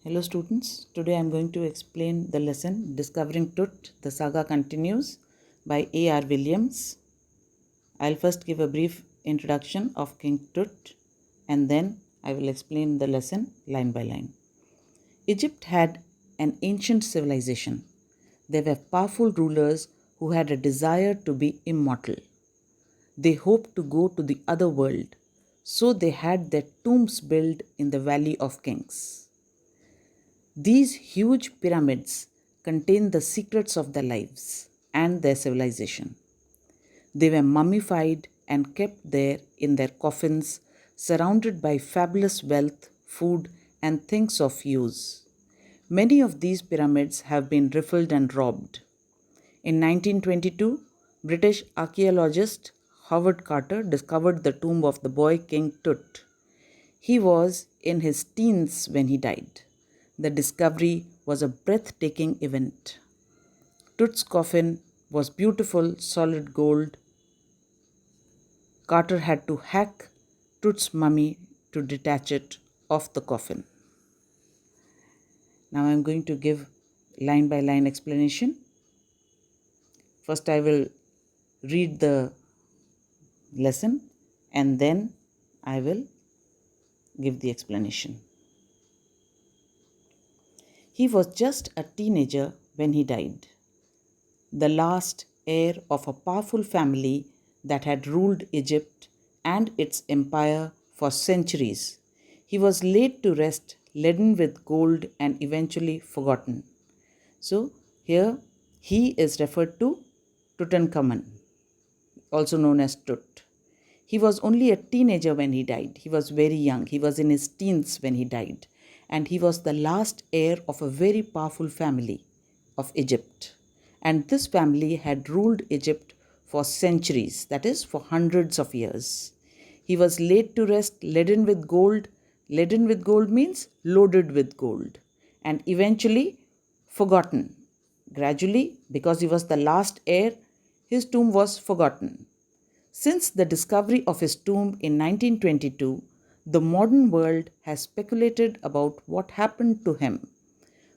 Hello students, today I am going to explain the lesson Discovering Tut, the Saga Continues by A.R. Williams. I'll first give a brief introduction of King Tut and then I will explain the lesson line by line. Egypt had an ancient civilization. They were powerful rulers who had a desire to be immortal. They hoped to go to the other world, so they had their tombs built in the Valley of Kings. These huge pyramids contain the secrets of their lives and their civilization. They were mummified and kept there in their coffins, surrounded by fabulous wealth, food, and things of use. Many of these pyramids have been rifled and robbed. In 1922, British archaeologist Howard Carter discovered the tomb of the boy King Tut. He was in his teens when he died. The discovery was a breathtaking event. Tut's coffin was beautiful solid gold. Carter had to hack Tut's mummy to detach it off the coffin. Now I am going to give line by line explanation. First I will read the lesson and then I will give the explanation. He was just a teenager when he died, the last heir of a powerful family that had ruled Egypt and its empire for centuries. He was laid to rest, laden with gold, and eventually forgotten. So, here he is referred to Tutankhamun, also known as Tut. He was only a teenager when he died. He was very young. He was in his teens when he died. And he was the last heir of a very powerful family of Egypt. And this family had ruled Egypt for centuries, that is, for hundreds of years. He was laid to rest, laden with gold. Laden with gold means loaded with gold. And eventually forgotten. Gradually, because he was the last heir, his tomb was forgotten. Since the discovery of his tomb in 1922, the modern world has speculated about what happened to him,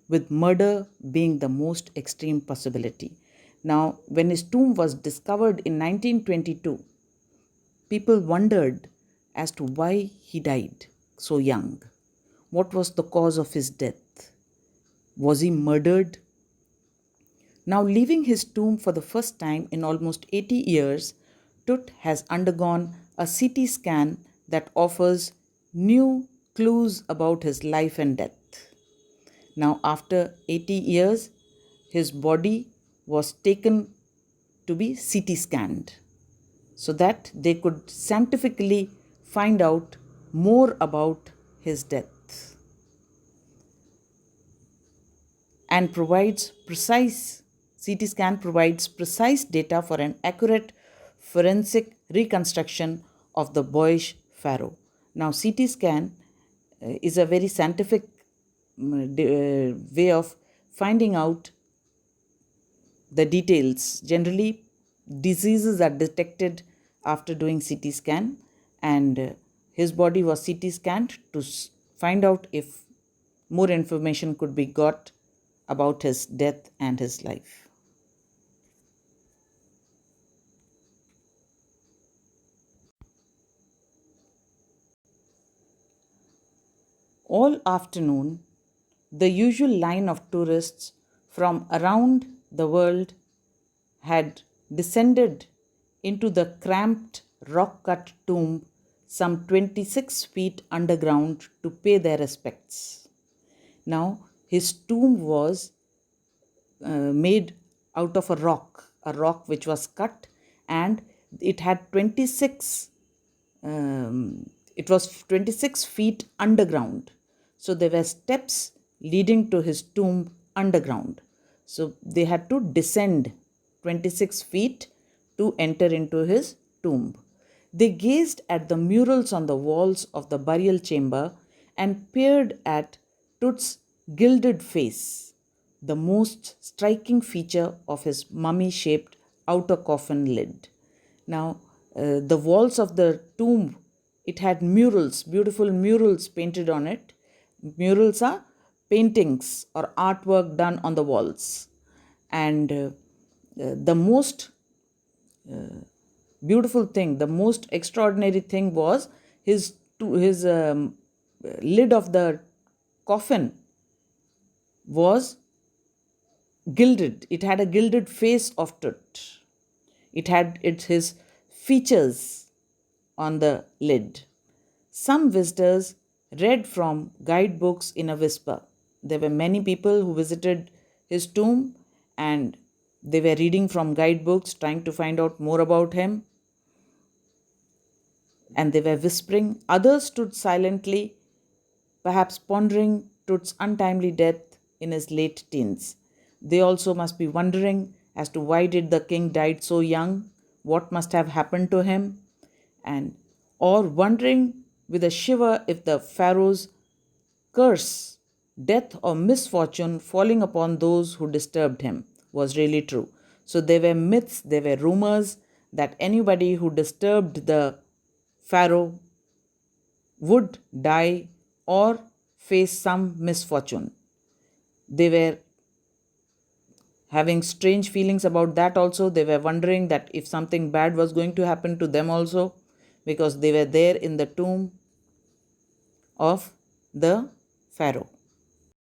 with murder being the most extreme possibility. Now, when his tomb was discovered in 1922, people wondered as to why he died so young. What was the cause of his death? Was he murdered? Now, leaving his tomb for the first time in almost 80 years, Tut has undergone a CT scan that offers new clues about his life and death. Now, after 80 years, his body was taken to be CT scanned so that they could scientifically find out more about his death and provides precise CT scan provides precise data for an accurate forensic reconstruction of the boyish pharaoh. Now, CT scan is a very scientific way of finding out the details. Generally, diseases are detected after doing CT scan, and his body was CT scanned to find out if more information could be got about his death and his life. All afternoon, the usual line of tourists from around the world had descended into the cramped rock cut tomb some 26 feet underground to pay their respects. Now, his tomb was made out of a rock which was cut, and it had 26 it was 26 feet underground. So there were steps leading to his tomb underground. So they had to descend 26 feet to enter into his tomb. They gazed at the murals on the walls of the burial chamber and peered at Tut's gilded face, the most striking feature of his mummy shaped outer coffin lid. Now, the walls of the tomb, it had murals, beautiful murals painted on it. Murals are paintings or artwork done on the walls. And the most beautiful thing, the most extraordinary thing was his lid of the coffin was gilded. It had a gilded face of it. It had his features on the lid. Some visitors read from guidebooks in a whisper. There were many people who visited his tomb and they were reading from guidebooks, trying to find out more about him, and they were whispering. Others stood silently, perhaps pondering Tut's untimely death in his late teens. They also must be wondering as to why did the king died so young, what must have happened to him, and or wondering with a shiver if the pharaoh's curse, death or misfortune falling upon those who disturbed him was really true. So there were myths, there were rumors that anybody who disturbed the pharaoh would die or face some misfortune. They were having strange feelings about that also. They were wondering that if something bad was going to happen to them also, because they were there in the tomb of the pharaoh.